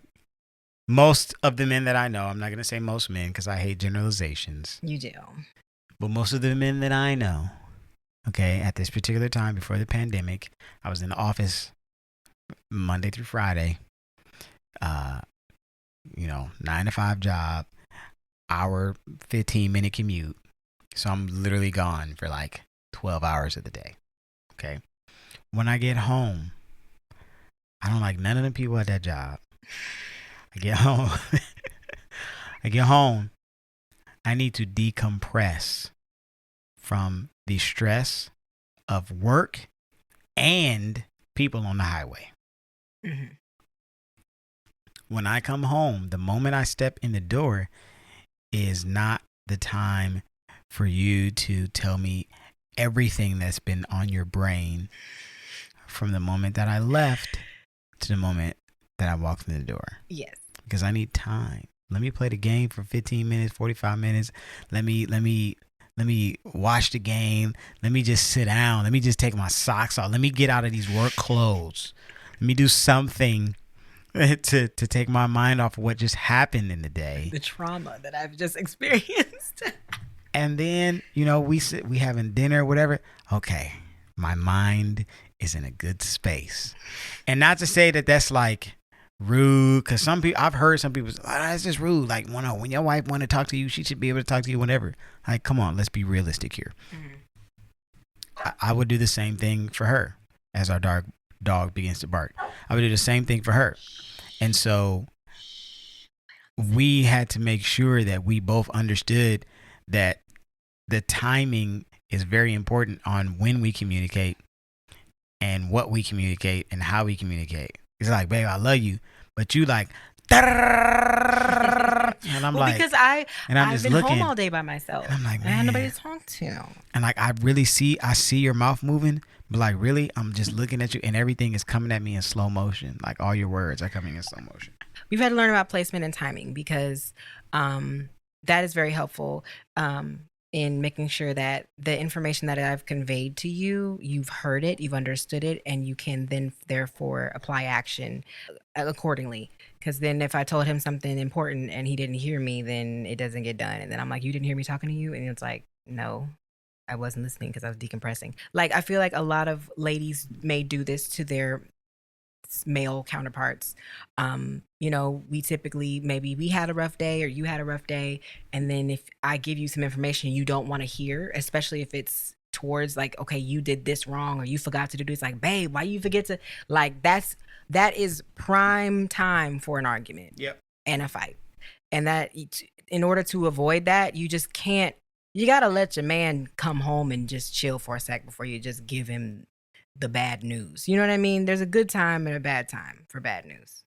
most of the men that I know, I'm not gonna say most men because I hate generalizations. You do. But most of the men that I know, okay, at this particular time before the pandemic, I was in the office Monday through Friday. 9 to 5 job, hour 15-minute commute. So I'm literally gone for like 12 hours of the day. Okay. When I get home, I don't like none of the people at that job. I get home. I need to decompress from the stress of work and people on the highway. Mm-hmm. When I come home, the moment I step in the door is not the time for you to tell me everything that's been on your brain from the moment that I left to the moment that I walked in the door. Yes. Because I need time. Let me play the game for 15 minutes, 45 minutes. Let me watch the game. Let me just sit down. Let me just take my socks off. Let me get out of these work clothes. Let me do something to take my mind off of what just happened in the day. The trauma that I've just experienced. And then, we having dinner, whatever. Okay, my mind is in a good space. And not to say that that's like rude, because I've heard some people say, oh, that's just rude. Like, when your wife want to talk to you, she should be able to talk to you whenever. Like, come on, let's be realistic here. Mm-hmm. I would do the same thing for her as our dog begins to bark. I would do the same thing for her. And so we had to make sure that we both understood that the timing is very important on when we communicate and what we communicate and how we communicate. It's like, babe, I love you, but you like, and I'm like, because I've been home all day by myself. And I'm like, man, I had nobody to talk to. And like, I see your mouth moving, but like, really, I'm just looking at you, and everything is coming at me in slow motion. Like, all your words are coming in slow motion. We've had to learn about placement and timing, because that is very helpful in making sure that the information that I've conveyed to you, you've heard it, you've understood it, and you can then therefore apply action accordingly. Because then if I told him something important and he didn't hear me, then it doesn't get done. And then I'm like, you didn't hear me talking to you? And it's like, no, I wasn't listening because I was decompressing. Like, I feel like a lot of ladies may do this to their male counterparts. We typically, maybe we had a rough day or you had a rough day, and then if I give you some information you don't want to hear, especially if it's towards like, okay, you did this wrong or you forgot to do this, like, babe, why you forget to, like, that is prime time for an argument. Yep. And a fight. And that, in order to avoid that, you just can't, you got to let your man come home and just chill for a sec before you just give him the bad news. You know what I mean? There's a good time and a bad time for bad news.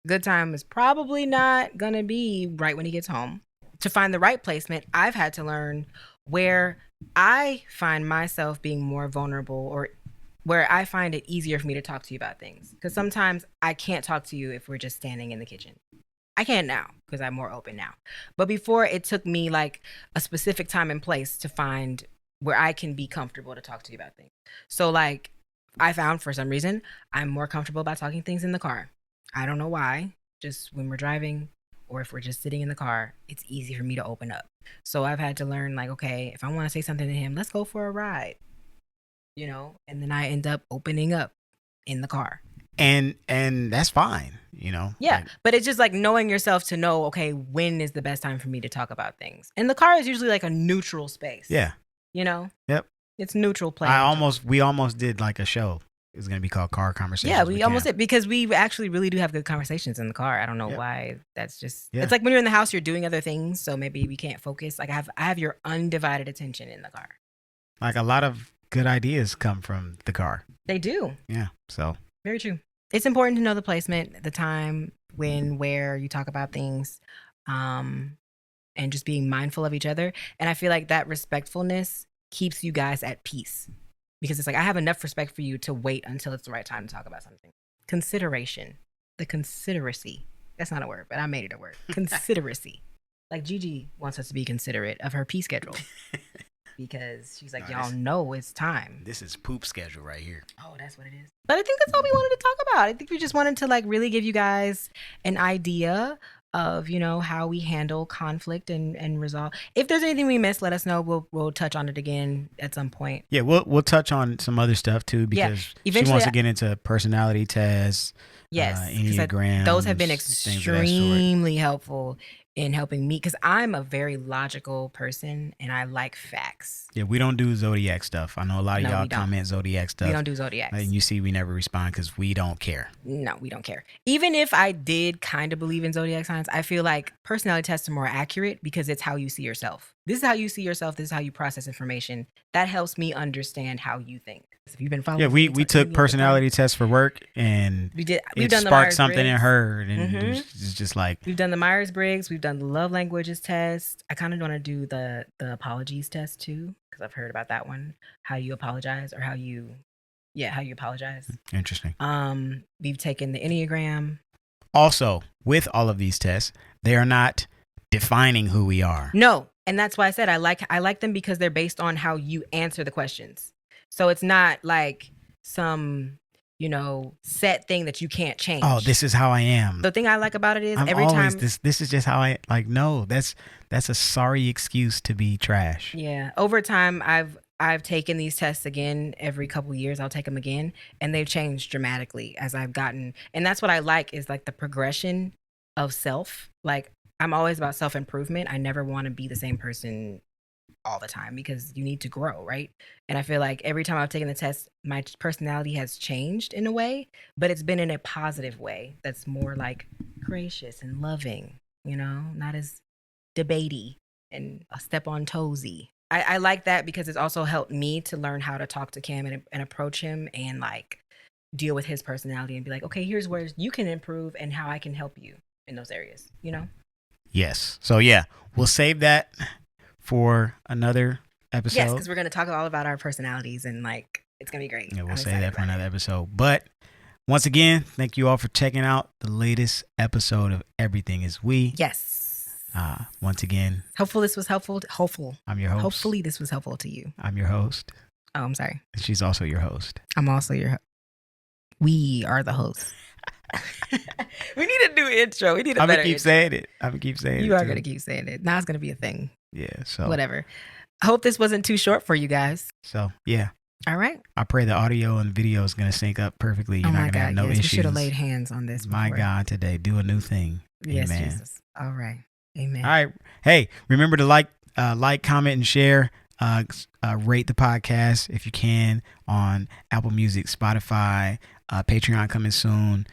Good time is probably not going to be right when he gets home. To find the right placement, I've had to learn where I find myself being more vulnerable, or where I find it easier for me to talk to you about things. Because sometimes I can't talk to you if we're just standing in the kitchen. I can now because I'm more open now. But before, it took me like a specific time and place to find where I can be comfortable to talk to you about things. So like, I found for some reason I'm more comfortable about talking things in the car. I don't know why. Just when we're driving or if we're just sitting in the car, it's easy for me to open up. So I've had to learn, like, okay, if I want to say something to him, let's go for a ride, and then I end up opening up in the car. And that's fine, Yeah. Like, but it's just like knowing yourself to know, okay, when is the best time for me to talk about things? And the car is usually like a neutral space. Yeah. Yep. It's neutral play. We almost did like a show It's gonna be called Car Conversations. Yeah, we with almost Cam. did because we actually really do have good conversations in the car. I don't know Yep. why. That's just Yeah. it's like when you're in the house, you're doing other things, so maybe we can't focus. Like I have your undivided attention in the car. Like a lot of good ideas come from the car. They do. Yeah. So Very true. It's important to know the placement, the time, when, where you talk about things, and just being mindful of each other. And I feel like that respectfulness keeps you guys at peace because it's like I have enough respect for you to wait until it's the right time to talk about something. Consideration, the consideracy. That's not a word, but I made it a word. Consideracy. Like Gigi wants us to be considerate of her pee schedule because she's like, y'all know it's time. This is poop schedule right here. Oh, that's what it is. But I think that's all we wanted to talk about. I think we just wanted to like really give you guys an idea of, you know, how we handle conflict and resolve. If there's anything we missed, let us know. We'll touch on it again at some point. Yeah, we'll touch on some other stuff too because she wants to get into personality tests. Yes, Enneagrams. Those have been extremely helpful in helping me because I'm a very logical person and I like facts. Yeah, we don't do zodiac stuff. I know a lot of y'all comment zodiac stuff. We don't do zodiacs. And you see we never respond because we don't care. No, we don't care. Even if I did kind of believe in zodiac signs, I feel like personality tests are more accurate because it's how you see yourself. This is how you see yourself. This is how you process information. That helps me understand how you think. If you've been following, we took personality tests for work, and we've done it sparked something in her, and it's just like we've done the Myers-Briggs, we've done the love languages test. I kind of want to do the apologies test too because I've heard about that one. How you apologize or how you apologize. Interesting. We've taken the Enneagram. Also, with all of these tests, they are not defining who we are. No, and that's why I said I like them because they're based on how you answer the questions. So it's not like some, you know, set thing that you can't change. Oh, this is how I am. The thing I like about it is every time this is just how I like. No, that's a sorry excuse to be trash. Yeah. Over time, I've taken these tests again every couple of years. I'll take them again, and they've changed dramatically as I've gotten. And that's what I like is like the progression of self. Like I'm always about self-improvement. I never want to be the same person all the time because you need to grow, right? And I feel like every time I've taken the test, my personality has changed in a way, but it's been in a positive way that's more like gracious and loving, you know, not as debatey and a step on toesy. I like that because it's also helped me to learn how to talk to Cam and approach him and like deal with his personality and be like, okay, here's where you can improve and how I can help you in those areas, you know? Yes. So yeah, we'll save that for another episode. Yes, because we're going to talk all about our personalities and like it's going to be great. Yeah, we'll save that for another episode. But once again, thank you all for checking out the latest episode of Everything Is We. Yes. Once again, hopefully this was helpful. I'm your host. Hopefully this was helpful to you. I'm your host. Oh, I'm sorry. She's also your host. I'm also your host. We are the hosts. We need a new intro. We need a better intro. I'm going to keep saying it. You are going to keep saying it. Now it's going to be a thing. Yeah, so. Whatever. I hope this wasn't too short for you guys. So, yeah. All right. I pray the audio and video is going to sync up perfectly. You're not going to have no issues. We should have laid hands on this before. My God, today. Do a new thing. Yes, Amen. Jesus. All right. Amen. All right. Hey, remember to like, comment, and share. Rate the podcast if you can on Apple Music, Spotify, Patreon coming soon.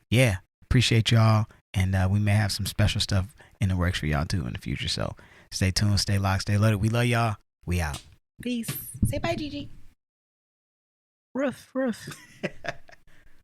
Yeah, appreciate y'all. And we may have some special stuff in the works for y'all too in the future. So stay tuned, stay locked, stay loaded. We love y'all. We out. Peace. Say bye, Gigi. Roof.